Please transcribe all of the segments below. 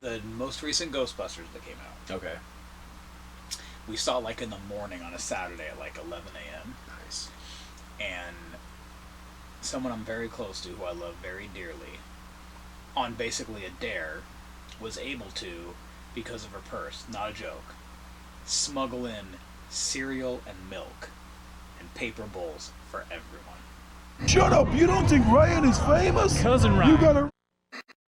The most recent Ghostbusters that came out. Okay. We saw it like in the morning on a Saturday at like 11 a.m. Nice. And someone I'm very close to, who I love very dearly, on basically a dare, was able to, because of her purse, not a joke, smuggle in cereal and milk and paper bowls for everyone. Shut up! You don't think Ryan is famous? Cousin Ryan. You gotta...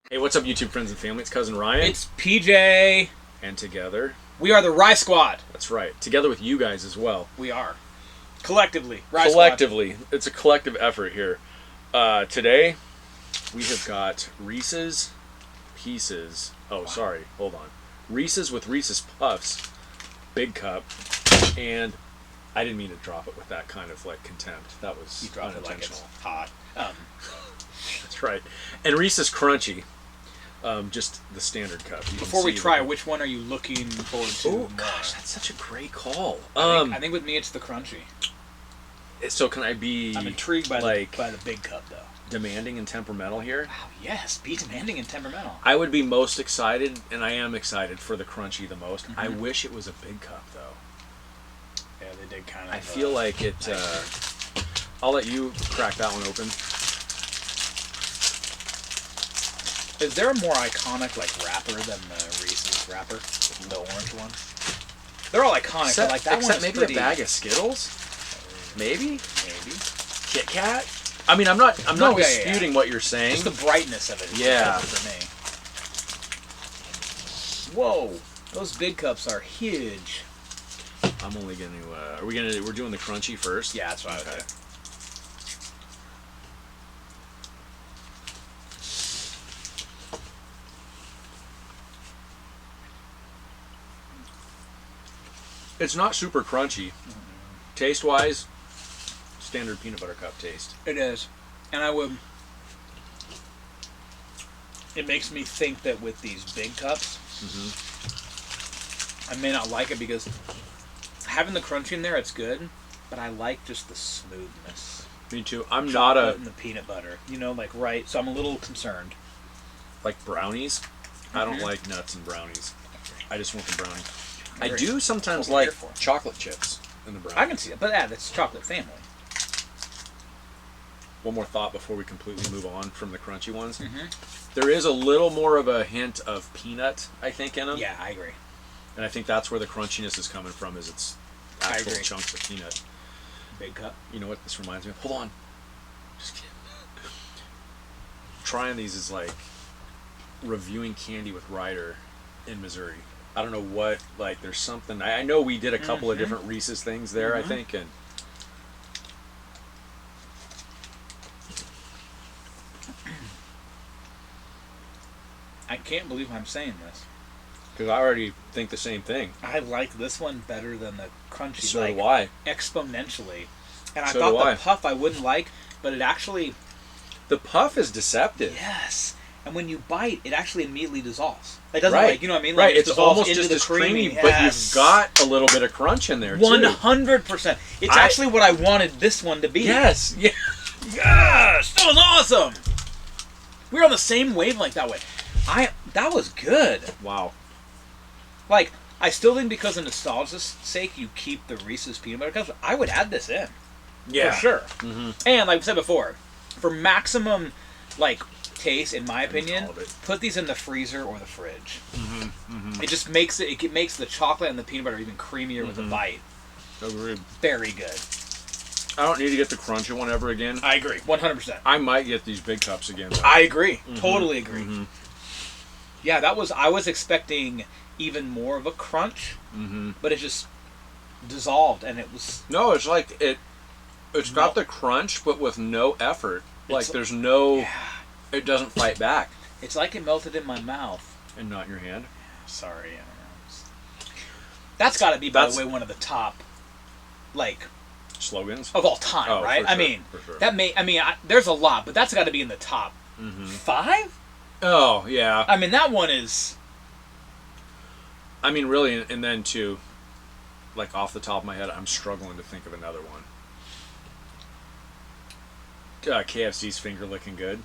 Hey, what's up, YouTube friends and family? It's Cousin Ryan. It's PJ. And together... We are the RySquad. That's right. Together with you guys as well. We are. Collectively. Collectively. It's a collective effort here. Today, we have got Reese's Pieces. Oh, sorry. Hold on. Reese's with Reese's Puffs. Big cup. And I didn't mean to drop it with that kind of like contempt. That was You dropped it like it's hot. That's right. And Reese's Crunchy. Just the standard cup. Before we try, which one are you looking forward to? Oh gosh, that's such a great call. I think with me it's the crunchy. So can I be? I'm intrigued by like the big cup though. Demanding and temperamental here. Wow, yes, be demanding and temperamental. I would be most excited, and I am excited for the crunchy the most. Mm-hmm. I wish it was a big cup though. Yeah, they did kind of. I feel like it. I'll let you crack that one open. Is there a more iconic like wrapper than the Reese's wrapper, the orange one? They're all iconic, but like that one is maybe pretty... a bag of Skittles. Maybe. Kit Kat. I mean, I'm not disputing what you're saying. Just the brightness of it. Yeah. For me. Whoa, those big cups are huge. I'm only gonna. We're doing the crunchy first. Yeah, that's what I would do. It's not super crunchy. Taste-wise, standard peanut butter cup taste. It is. And it makes me think that with these big cups, I may not like it because having the crunch in there, it's good, but I like just the smoothness. Me too. I'm Chocolate not a... and the peanut butter, like right, so I'm a little concerned. Like brownies? I don't like nuts and brownies. I just want the brownie. I do sometimes like chocolate chips in the brownie. I can see it, but that's chocolate family. One more thought before we completely move on from the crunchy ones. There is a little more of a hint of peanut, I think, in them. Yeah, I agree. And I think that's where the crunchiness is coming from, is it's actual chunks of peanut. Big cup. You know what this reminds me of? Hold on. Just kidding. Trying these is like reviewing candy with Ryder in Missouri. I don't know what, like, there's something. I know we did a couple of different Reese's things there, I think, and I can't believe I'm saying this. because I already think the same thing. I like this one better than the crunchy. So do I. Exponentially. And I So thought do I. the puff I wouldn't like, but it actually... The puff is deceptive. Yes. And when you bite, it actually immediately dissolves. It doesn't Right. like, you know what I mean? Right, Like it's almost just as creamy, but you've got a little bit of crunch in there, too. 100%. It's actually what I wanted this one to be. Yes. Yeah. Yes! That was awesome! We were on the same wavelength that way. That was good. Wow. Like, I still think because of nostalgia's sake, you keep the Reese's peanut butter cups. I would add this in. Yeah. For sure. And like I said before, for maximum, like, taste, in my opinion, put these in the freezer or the fridge. It just makes it makes the chocolate and the peanut butter even creamier with a bite. Agreed. Very good. I don't need to get the crunchy one ever again. I agree. 100%. I might get these big cups again, though. I agree. Totally agree. Yeah, I was expecting even more of a crunch, but it just dissolved, and it was... No, it's like it's got the crunch, but with no effort. Like, there's no... Yeah. It doesn't fight back. It's like it melted in my mouth. And not in your hand? Sorry, I don't know. That's got to be, by the way, one of the top, like... slogans? Of all time, right? For sure, I mean, for sure. There's a lot, but that's got to be in the top 5? Oh, yeah. I mean, that one is... I mean, really, and then, too, like, off the top of my head, I'm struggling to think of another one. KFC's finger-licking good.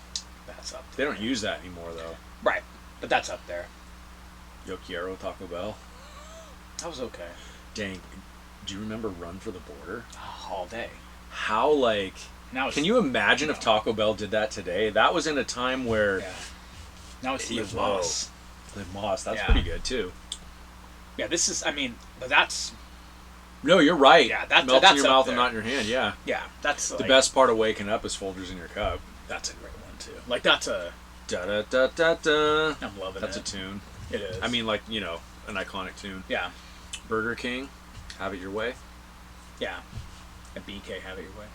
That's up there. They don't use that anymore, though. Right, but that's up there. Yo quiero Taco Bell. That was okay. Dang. Do you remember Run for the Border? Oh, all day. How, like... Now it's, Can you imagine if Taco Bell did that today? That was in a time where... Yeah. Now it's Liv Liv Moss. Liv Moss, that's Yeah. pretty good, too. Yeah, this is, but that's, No, you're right. Yeah, Melts that's in your up mouth there. and not in your hand, yeah. yeah, that's The like, best part of waking up is Folgers in your cup. That's a great one, too. Like, that's a, Da-da-da-da-da. I'm loving That's it. a tune. It is. I mean, like, an iconic tune. Yeah, Burger King, Have It Your Way. yeah. And BK, Have It Your Way.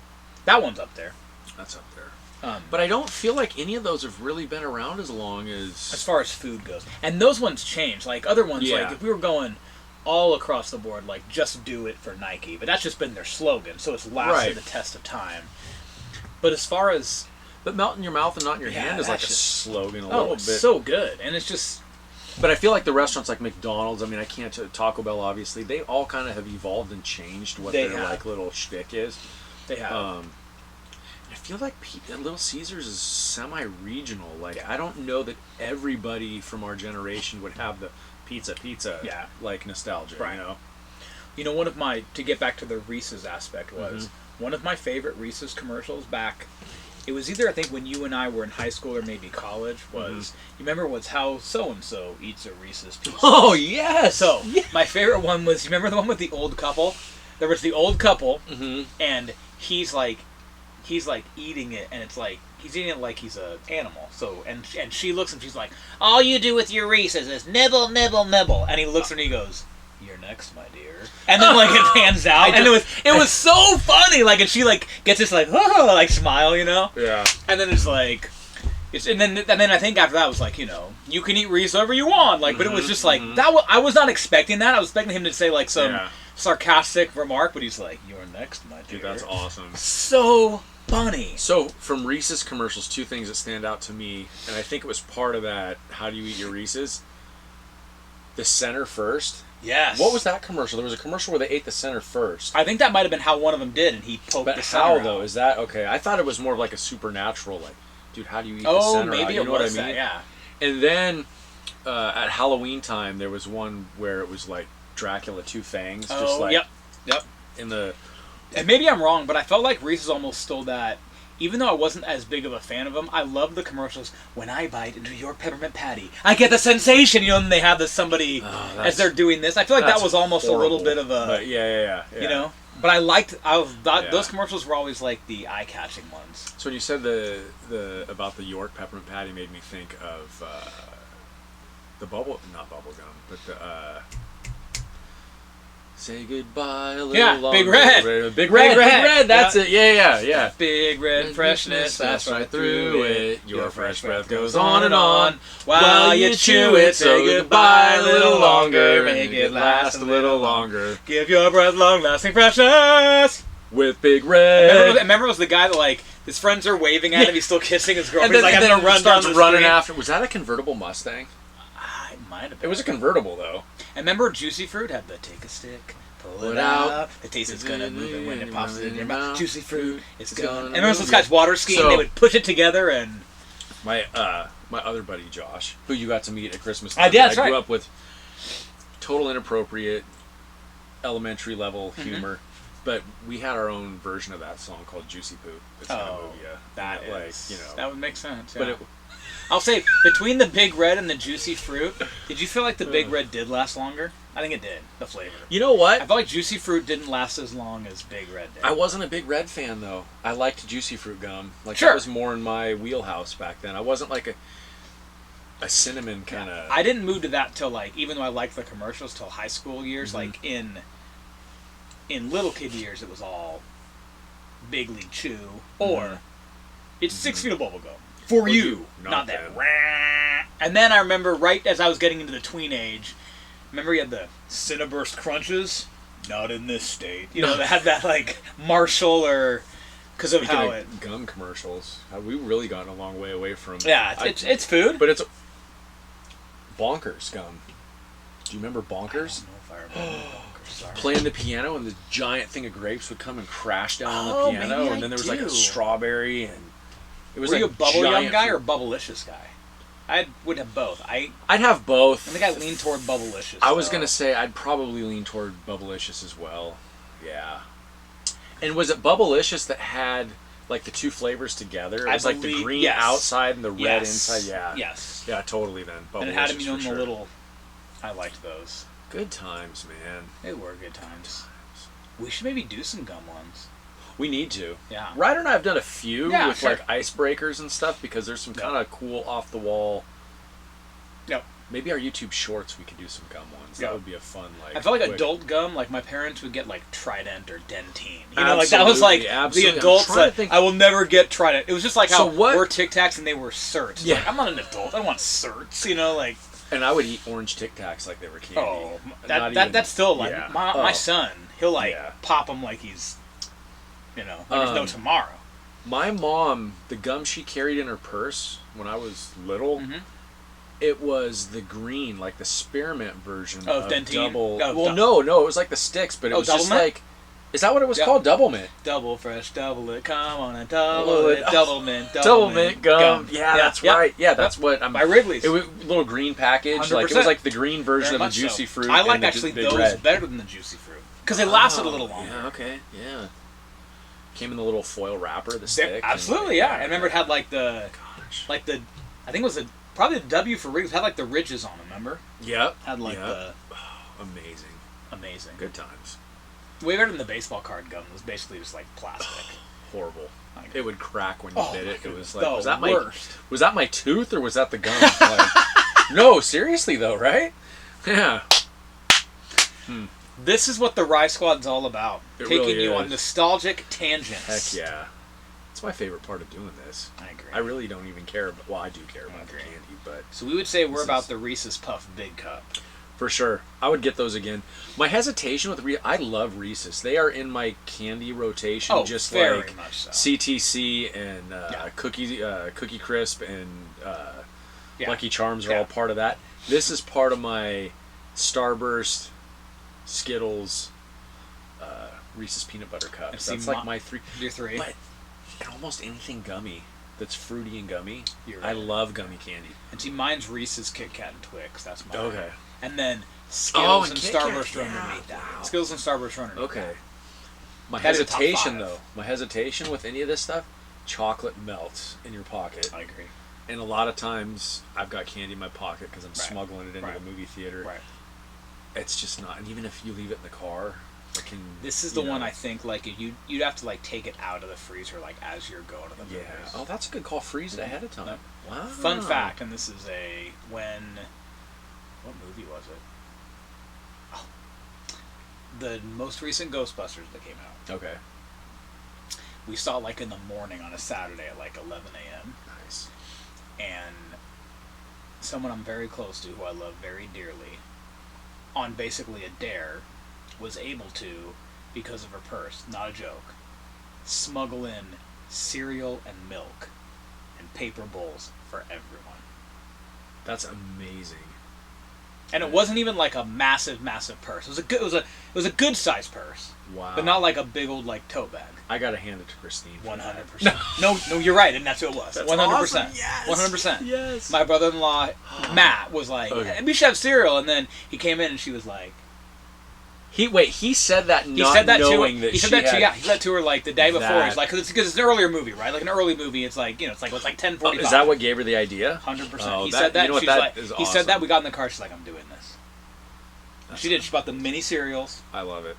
That one's up there. That's up there. But But I don't feel like any of those have really been around as long as... as far as food goes, and those ones change. Like, other ones, Yeah. like, if we were going all across the board, like, just do it for Nike, but that's just been their slogan, so it's lasted Right. the test of time. But as far as, But melt in your mouth and not in your Yeah, hand is like that's a just- slogan a oh, little it's bit. so good, and it's just, But I feel like the restaurants like McDonald's, I mean, I can't... Taco Bell, obviously, they all kind of have evolved and changed what They their, have. like, little shtick is. they have. I feel like Little Caesars is semi-regional. Like, Yeah. I don't know that everybody from our generation would have the pizza, Yeah. like, nostalgia, Right. you know? You know, one of my, to get back to the Reese's aspect, was one of my favorite Reese's commercials back, it was either, I think, when you and I were in high school or maybe college, was, you remember what's how so-and-so eats a Reese's piece? Oh, yes! So, my favorite one was, you remember the one with the old couple? There was the old couple, and he's like eating it, and it's like, he's eating it like he's an animal. So, and she looks and she's like, all you do with your Reese's is nibble, nibble, nibble. And he looks at her and he goes, you're next, my dear. And then, like, it pans out, and it was so funny, like, and she, like, gets this, like, oh, like, smile, you know? Yeah. And then it's like, and then I think after that was like, you can eat Reese whatever you want, like, but it was just like, I was not expecting that. I was expecting him to say, like, some sarcastic remark, but he's like, you're next, my dear. Dude, that's awesome. So funny. So, from Reese's commercials, two things that stand out to me, and I think it was part of that, how do you eat your Reese's? The center first. Yes. What was that commercial? There was a commercial where they ate the center first. I think that might have been how one of them did, and he poked But the center how, out. though? Is that... Okay, I thought it was more of like a supernatural, like, dude, how do you eat the Oh, center out? maybe You it know was what I mean? that, yeah. And then, at Halloween time, there was one where it was like Dracula, two fangs. Just like yep. in the... And maybe I'm wrong, but I felt like Reese's almost stole that. Even though I wasn't as big of a fan of them, I love the commercials. When I bite into your peppermint patty, I get the sensation. And they have this somebody as they're doing this. I feel like that was almost horrible. a little bit of a, But yeah. you know. But I liked. Those commercials were always like the eye-catching ones. So when you said the about the York peppermint patty, made me think of the not bubble gum, but the say goodbye a little longer. Big Red. Big Red. That's it. Yeah. Big red freshness, that's right through it. Your fresh breath goes on and on while you chew it. Say goodbye a little longer, make it last a little longer. Give your breath long-lasting freshness. With Big Red. Remember it was the guy that, like, his friends are waving at him, he's still kissing his girlfriend. And then, he's like, I'm gonna run down the running street. after. Was that a convertible Mustang? It might have been. It was a convertible though. And remember Juicy Fruit had the take a stick, pull it out, the taste is gonna move it when it pops in your mouth. Juicy Fruit, it's gonna. And remember those guys water skiing? So- They would push it together and. My other buddy Josh, who you got to meet at Christmas I time, did, that's I grew right. up with total inappropriate elementary level humor, but we had our own version of that song called Juicy Poop. It's in a movie, that like, is, you know. that would make sense. Yeah. But it, I'll say, between the Big Red and the Juicy Fruit, did you feel like the Big Red did last longer? I think it did, the flavor. you know what? I felt like Juicy Fruit didn't last as long as Big Red did. I wasn't a Big Red fan though. I liked Juicy Fruit gum. Like Sure. that was more in my wheelhouse back then. I wasn't like a cinnamon kind of. I didn't move to that till, like, even though I liked the commercials, till high school years. Like, in little kid years, it was all Big League Chew, or it's 6 feet of bubble gum. For you. Not that. them. Rah. And then I remember, right as I was getting into the tween age, remember you had the Cinnaburst Crunches? Not in this state. You know, they had that, like, Marshall or... Because of Speaking how of it... gum commercials, we've really gotten a long way away from. Yeah, it's food. But it's Bonkers gum. Do you remember Bonkers? I don't know if I remember Bonkers, sorry. Playing the piano and the giant thing of grapes would come and crash down on Oh, the piano, maybe and then there was like I a do. strawberry, and it was Were like you a Bubble Yum giant guy or fruit. Bubblicious guy? I would have both. I I'd have both. think I lean toward Bubblicious. I was gonna say I'd probably lean toward Bubblicious as well. Yeah. And was it Bubblicious that had like the two flavors together? It was like the green outside and the red inside. Yeah. Yes. Yeah, totally. Then Bubblicious. And it had them, in sure. the little. I liked those. Good times, man. They were good times. We should maybe do some gum ones. We need to. Yeah. Ryder and I have done a few with sure. like icebreakers and stuff because there's some kind of cool off the wall. Yep. Maybe our YouTube shorts we could do some gum ones. That would be a fun I felt like quick... adult gum, like my parents would get like Trident or Dentine. You Absolutely, know, like that was like absolutely. the adults that I will never get Trident. It was just like how we're Tic Tacs and they were certs. Yeah. Like, I'm not an adult. I don't want certs. You know, like. And I would eat orange Tic Tacs like they were candy. Oh, that's still like my son. He'll like pop them like he's, like there's no tomorrow. My mom, the gum she carried in her purse when I was little, it was the green, like the spearmint version of Dentine? double. No, no, it was like the sticks, but it was just mint? like. Is that what it was called? Double mint. Double fresh, double it, come on and double it, double mint, double mint gum. Yeah, that's right. Yeah, that's what I'm. By Wrigley's. It was a little green package, 100%. like it was like the green version of the juicy fruit. I like and actually the those red. better than the juicy fruit because they lasted a little longer. Yeah, okay, yeah. Came in the little foil wrapper, the stick. Absolutely, yeah. I remember it had like the, I think it was probably the W for Wrigley's had like the ridges on them. Remember? Yep. Had like the. Amazing. Good times. Way better than the baseball card gum. It was basically just like plastic. Horrible. It would crack when you bit it. It was like, was that my tooth or was that the gum? Like, no, seriously though, right? Yeah. This is what the RyeSquad's all about. Taking really you is. on nostalgic tangents. Heck yeah. It's my favorite part of doing this. I agree. I really don't even care about, well, I do care about the candy, but... So we would say we're about the Reese's Puff Big Cup. For sure. I would get those again. My hesitation with I love Reese's. They are in my candy rotation, just very like much so. CTC and Cookie Crisp and Lucky Charms are all part of that. This is part of my Starburst, Skittles, Reese's Peanut Butter Cups. That's like my three. Your three. But almost anything gummy that's fruity and gummy. Right. I love gummy candy. And see, mine's Reese's, Kit Kat, and Twix. That's mine. Okay. And then Skittles and Kit Starburst Kat, are underneath that. wow. Skittles and Starburst are underneath Okay. that. My That is top hesitation, five. though, my hesitation with any of this stuff, chocolate melts in your pocket. I agree. And a lot of times, I've got candy in my pocket because I'm smuggling it into the movie theater. Right. It's just not, and even if you leave it in the car, it can... This is the one I think, like, you'd have to, like, take it out of the freezer, like, as you're going to the movies. Yeah. Oh, that's a good call. Freeze it ahead of time. Wow. Fun fact, and this is what movie was it? Oh. The most recent Ghostbusters that came out. Okay. We saw it, like, in the morning on a Saturday at, like, 11 a.m. Nice. And someone I'm very close to, who I love very dearly, on basically a dare, was able to, because of her purse, not a joke, smuggle in cereal and milk and paper bowls for everyone. That's amazing. And it wasn't even like a massive purse. It was a good sized purse. Wow. But not like a big old like tote bag. I gotta hand it to Christine. 100%. No, you're right, and that's who it was. That's 100%. awesome. Yes. 100%. Yes. My brother-in-law Matt was like, "We should have cereal," and then he came in and she was like, He said that he said that knowing to her, that he she said that had... he said that to her like the day before. He's like, because it's an earlier movie, right? Like an early movie, it's like it's like 10:45. Is that what gave her the idea? 100%. He said that. You know what, she's that like, is he awesome. said that. We got in the car. She's like, I'm doing this. She did. She bought the mini cereals. I love it.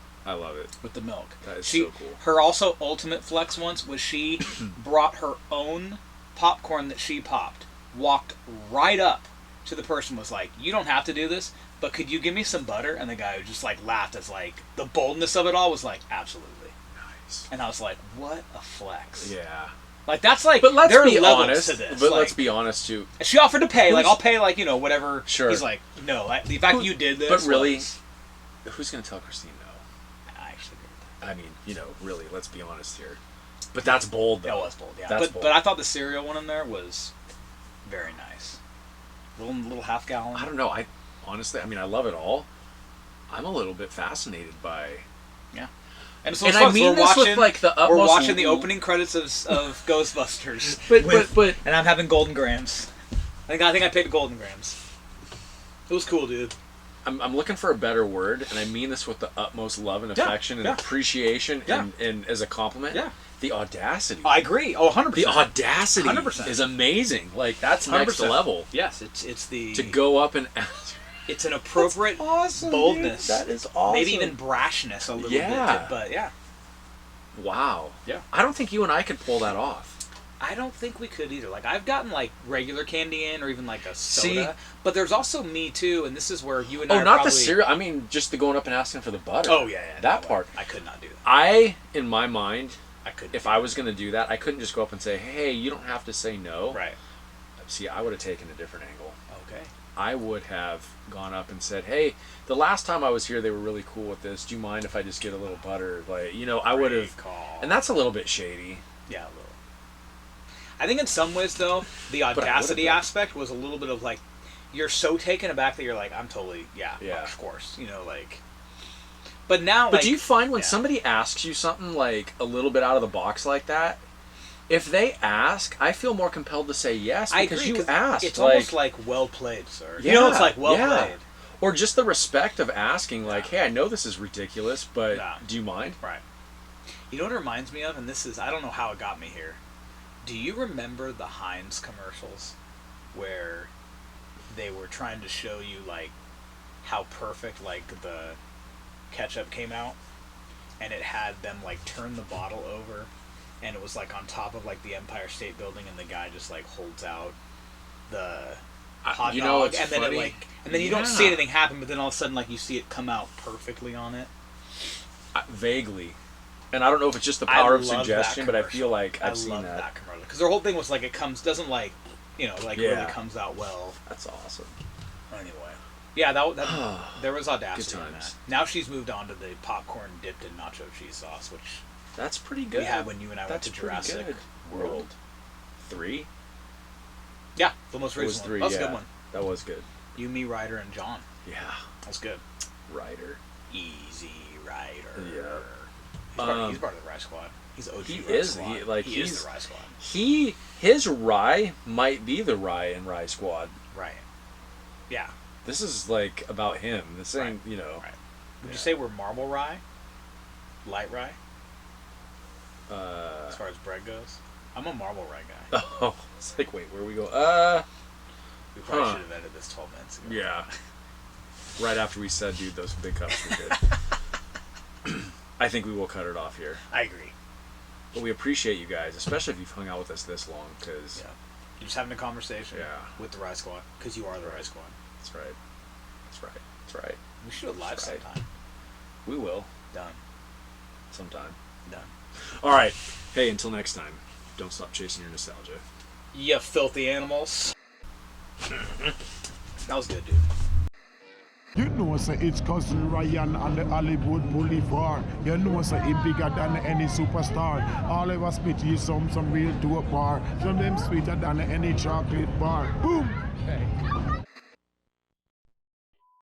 With the milk. That is so cool. Her also ultimate flex once was she brought her own popcorn that she popped, walked right up to the person, was like, "You don't have to do this, but could you give me some butter?" And the guy just like laughed as like the boldness of it all was like, "Absolutely." Nice. And I was like, "What a flex!" Yeah. Like that's like, but let's there be are levels honest. to this. But like, let's be honest too. She offered to pay. Like I'll pay. Like whatever. Sure. He's like, no. The fact you did this. But really, who's gonna tell Christine no? I actually agree with that. I mean, really, let's be honest here. But that's bold, though. That was bold, yeah. That's bold. But I thought the cereal one in there was very nice. Little half gallon. I don't know. Honestly, I love it all. I'm a little bit fascinated by... Yeah. And so I mean this with like the utmost... We're watching the opening credits of Ghostbusters. but and I'm having Golden Grams. I think I picked Golden Grams. It was cool, dude. I'm looking for a better word, and I mean this with the utmost love and affection and appreciation and as a compliment. Yeah. The audacity. I agree. Oh, 100%. The audacity 100%. is amazing. Like, that's next 100%. level. Yes, it's the... To go up and ask. It's an appropriate awesome, boldness. Dude. That is awesome. Maybe even brashness a little bit. But, yeah. Wow. Yeah. I don't think you and I could pull that off. I don't think we could either. Like, I've gotten, like, regular candy in or even, like, a soda. See? But there's also me, too, and this is where you and I Oh, are not probably... the cereal. I mean, just the going up and asking for the butter. Oh, yeah. That part. I could not do that. In my mind... If I was going to do that, I couldn't just go up and say, hey, you don't have to say no. Right. See, I would have taken a different angle. Okay. I would have gone up and said, hey, the last time I was here, they were really cool with this. Do you mind if I just get a little butter? Like, I would have... And that's a little bit shady. Yeah, a little. I think in some ways, though, the audacity aspect was a little bit of, like, you're so taken aback that you're like, I'm totally, of course. Like... But now, do you find when somebody asks you something like a little bit out of the box like that, if they ask, I feel more compelled to say yes because you asked. It's almost like well played, sir. Yeah, it's like well played. Or just the respect of asking, like, hey, I know this is ridiculous, but do you mind? Right. You know what it reminds me of, and this is I don't know how it got me here. Do you remember the Heinz commercials where they were trying to show you like how perfect like the ketchup came out, and it had them like turn the bottle over, and it was like on top of like the Empire State Building, and the guy just like holds out the hot dog, and then funny? and then you don't see anything happen, but then all of a sudden like you see it come out perfectly on it. Vaguely, and I don't know if it's just the power of suggestion, but I feel like I've seen that commercial because their whole thing was like it doesn't like really comes out well. That's awesome. Anyway. Yeah, that there was audacity in that. Now she's moved on to the popcorn dipped in nacho cheese sauce, which that's pretty good. We had when you and I went to Jurassic World 3. Yeah, the most recent 3, one. That was a good one. That was good. You, me, Ryder, and John. Yeah, that was good. Ryder, easy Ryder. Yeah, he's part of the RySquad. He's OG. He Rye is. Squad. He is the RySquad. His rye might be the rye in RySquad. Right. Yeah. This is like about him. This ain't, Right. Would you say we're marble rye? Light rye? As far as bread goes? I'm a marble rye guy. Oh, it's like, wait, where we go? We probably should have ended this 12 minutes ago. Yeah. Right after we said, dude, those big cups were good. I think we will cut it off here. I agree. But we appreciate you guys, especially if you've hung out with us this long, because... Yeah. You're just having a conversation with the RySquad, because you are the RySquad. That's right. That's right. That's right. We should have live sometime. We will. Done. Sometime. Done. All right. Hey, until next time, don't stop chasing your nostalgia. You filthy animals. That was good, dude. You know, sir, it's cousin Ryan on the Hollywood Boulevard. You know, sir, he bigger than any superstar. All of us spit you some real dope bar. Some them sweeter than any chocolate bar. Boom! Hey.